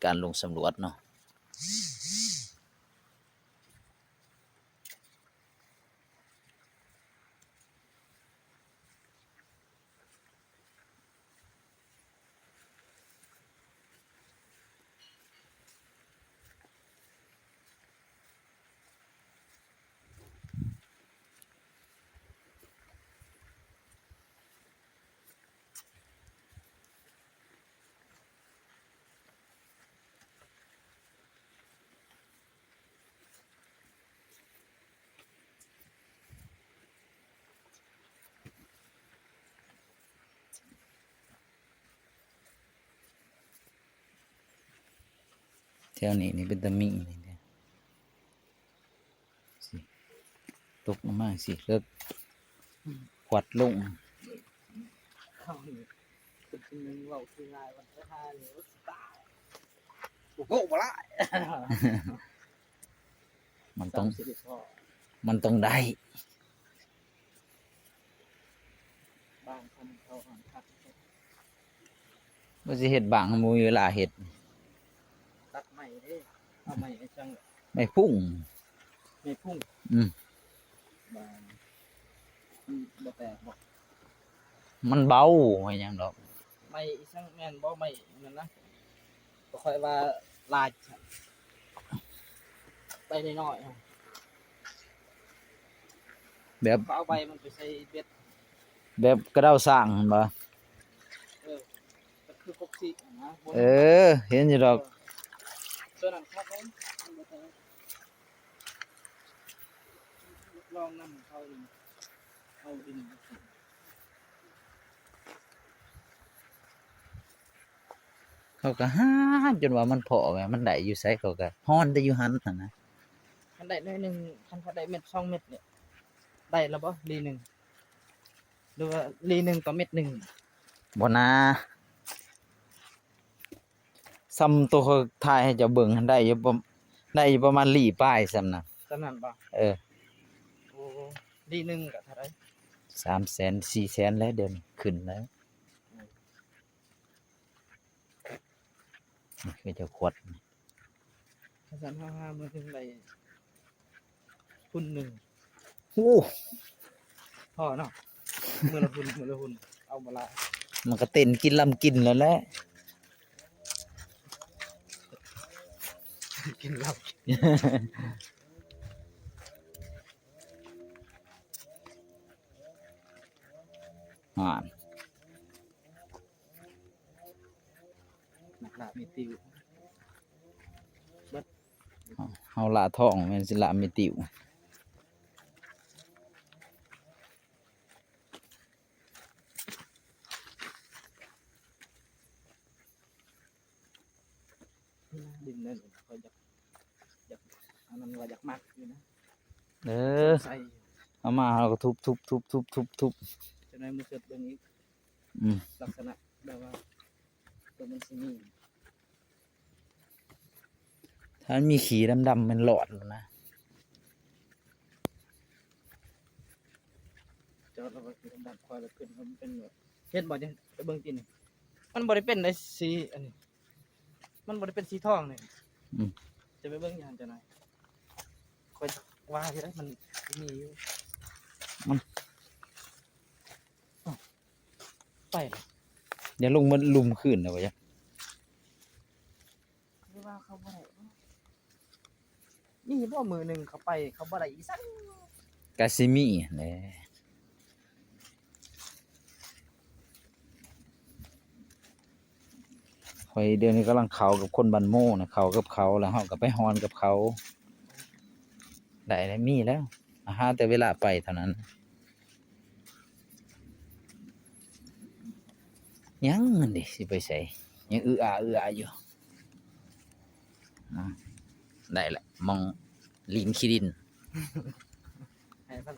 การลงสำรวจเนาะแถวนี้นี่เป็นตะมินี่เนี่ยสิตกลงมาสิเลิกควัดลง เขาเนี่ยเป็นหนึ่งเราคือลายวันที่ห้าเนี่ยตายโอ้โหมาละ มันต้อง 30พ่อ มันต้องได้ บางคนเขาอ่านคัด ว่าสิเฮ็ดบางมูเวลาเฮ็ด ตัดใหม่เด้เอาใหม่ไอ้จัง ไม่พุ่ง ไม่พุ่ง อืม บางบ่แตกบอก มันเบาไว้หยังดอก ไม่ไอ้จังแม่นบ่ไม่นั่นนะก็ค่อยว่าลายไปน้อยๆ แบบ เอาใบมันไปใส่เบ็ด แบบกระเด้าสร้างเห็นบ่ ก็คือพกซีนะ เออ เห็นอยู่ดอก ตัวนั้นครับผมลองนำเข้าดินเอาดิน เขาก็หาจนว่ามันพอแหมมันได้อยู่ไสเขาก็ฮ้อนแต่อยู่หันนั่นนะ คันได้หน่อยหนึงคันเขาได้เม็ด2เม็ดเนี่ยได้แล้วบ่ลีหนึงหรือว่าลีหนึงต่อเม็ดหนึง บ่นาซ้ำตัวเขาถ่ายให้เจ้าเบิ่งหั้นได้อยู่ประมาณลี่ป้ายซ้ำน่ะ จำนั้นบ่ เออ โอ้ลีหนึงก็เท่าไหร่ 300,000 400,000แล้วเดี๋ยวนี้ขึ้นแล้วนี่คือเจ้าขวด ถ้าซั่นเฮาหามื้อถึงได้คุณหนึ่ง โอ้ พอเนาะมื้อละคุณเอาบ่หลาย มันก็เต้นกินลำกินแล้วแหละ กินเหล้า อ่า นักล่ามีติว เฮาละท้องแม่นสิละไม่ติว ดินนั่นเขาอยากอันนั้นว่าอยากมักอยู่นะ เออ ใส่ เอามาเราก็ทุบจะได้มือเกิดเบิ่งอีก อืม ลักษณะแบบว่าตัวมันสิมี ถ้ามันมีขีดำๆมันหลอดแล้วนะ จอดแล้วก็คือดำๆคอยแล้วขึ้นมันเป็นแบบเฮ็ดบ่จังไปเบิ่งกินนี่มันบ่ได้เป็นได้สีอันนี้มันบ่ได้เป็นสีทองนี่ อืม จะไปเบิ่งอย่างจังได๋คอยว่าที่ได้มันมีอยู่อ้าวไปเลย เดี๋ยวลงมันลุมขึ้นนะวะจ๊ะ หรือว่าเขาบ่ได้นี่บ่มือหนึงเขาไปเขาบ่ได้อีสัก กาซิมิแหละข่อยเดี๋ยวนี้กำลังเขากับคนบันโม่นะเขากับเขาแล้วเฮาก็ไปฮอนกับเขาได้แล้วมีแล้วอาหาแต่เวลาไปเท่านั้นยังนั่นดิสิไปใส่ยังอื้ออาอยู่ได้ละมองลินคิดิน ให้มัน